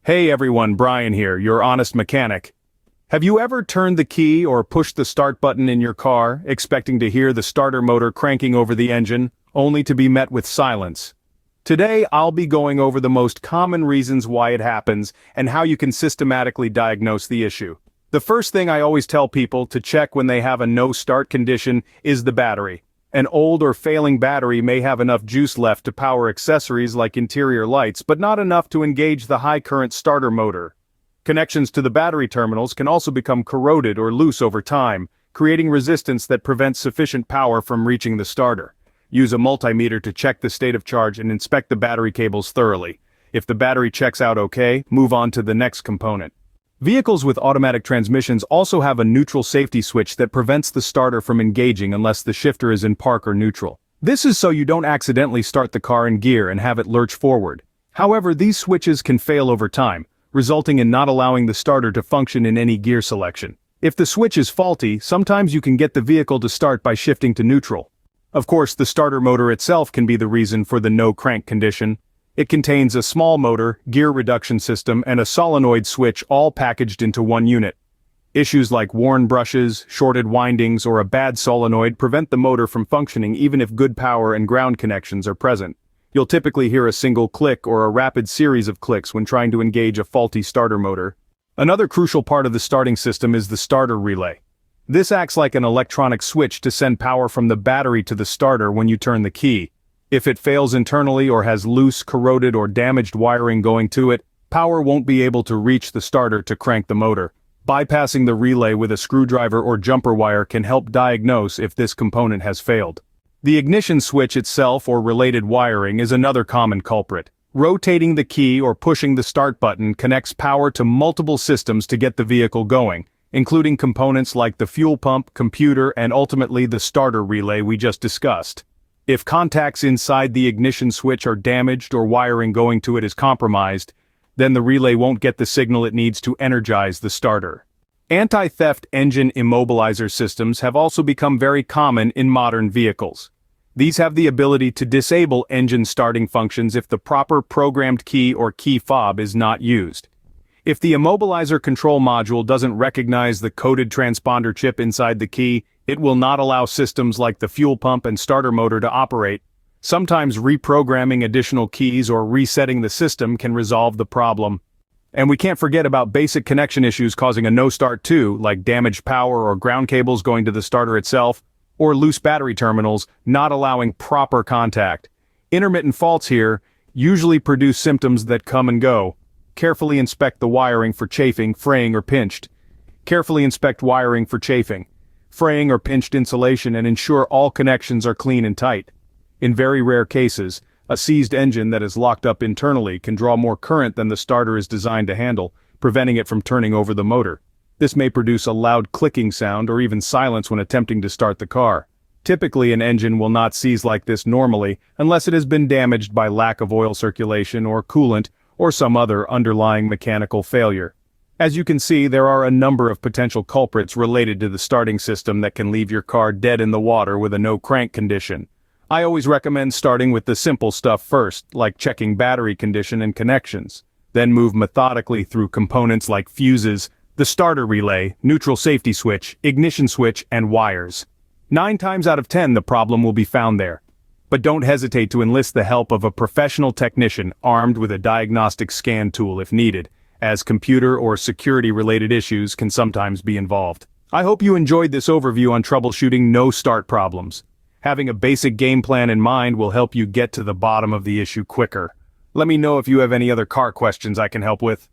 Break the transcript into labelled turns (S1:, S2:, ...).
S1: Hey everyone, Brian here, your honest mechanic. Have you ever turned the key or pushed the start button in your car, expecting to hear the starter motor cranking over the engine, only to be met with silence? Today I'll be going over the most common reasons why it happens and how you can systematically diagnose the issue. The first thing I always tell people to check when they have a no-start condition is the battery. An old or failing battery may have enough juice left to power accessories like interior lights, but not enough to engage the high-current starter motor. Connections to the battery terminals can also become corroded or loose over time, creating resistance that prevents sufficient power from reaching the starter. Use a multimeter to check the state of charge and inspect the battery cables thoroughly. If the battery checks out okay, move on to the next component. Vehicles with automatic transmissions also have a neutral safety switch that prevents the starter from engaging unless the shifter is in park or neutral. This is so you don't accidentally start the car in gear and have it lurch forward. However, these switches can fail over time, resulting in not allowing the starter to function in any gear selection. If the switch is faulty, sometimes you can get the vehicle to start by shifting to neutral. Of course, the starter motor itself can be the reason for the no-crank condition. It contains a small motor, gear reduction system, and a solenoid switch all packaged into one unit. Issues like worn brushes, shorted windings, or a bad solenoid prevent the motor from functioning even if good power and ground connections are present. You'll typically hear a single click or a rapid series of clicks when trying to engage a faulty starter motor. Another crucial part of the starting system is the starter relay. This acts like an electronic switch to send power from the battery to the starter when you turn the key. If it fails internally or has loose, corroded, or damaged wiring going to it, power won't be able to reach the starter to crank the motor. Bypassing the relay with a screwdriver or jumper wire can help diagnose if this component has failed. The ignition switch itself or related wiring is another common culprit. Rotating the key or pushing the start button connects power to multiple systems to get the vehicle going, including components like the fuel pump, computer, and ultimately the starter relay we just discussed. If contacts inside the ignition switch are damaged or wiring going to it is compromised, then the relay won't get the signal it needs to energize the starter. Anti-theft engine immobilizer systems have also become very common in modern vehicles. These have the ability to disable engine starting functions if the proper programmed key or key fob is not used. If the immobilizer control module doesn't recognize the coded transponder chip inside the key, it will not allow systems like the fuel pump and starter motor to operate. Sometimes reprogramming additional keys or resetting the system can resolve the problem. And we can't forget about basic connection issues causing a no-start too, like damaged power or ground cables going to the starter itself, or loose battery terminals not allowing proper contact. Intermittent faults here usually produce symptoms that come and go. Carefully inspect the wiring for chafing, fraying, or pinched. Carefully inspect wiring for chafing, fraying, or pinched insulation and ensure all connections are clean and tight. In very rare cases, a seized engine that is locked up internally can draw more current than the starter is designed to handle, preventing it from turning over the motor. This may produce a loud clicking sound or even silence when attempting to start the car. Typically, an engine will not seize like this normally unless it has been damaged by lack of oil circulation or coolant or some other underlying mechanical failure. As you can see, there are a number of potential culprits related to the starting system that can leave your car dead in the water with a no-crank condition. I always recommend starting with the simple stuff first, like checking battery condition and connections. Then move methodically through components like fuses, the starter relay, neutral safety switch, ignition switch, and wires. 9 times out of 10 the problem will be found there. But don't hesitate to enlist the help of a professional technician armed with a diagnostic scan tool if needed, as computer or security-related issues can sometimes be involved. I hope you enjoyed this overview on troubleshooting no-start problems. Having a basic game plan in mind will help you get to the bottom of the issue quicker. Let me know if you have any other car questions I can help with.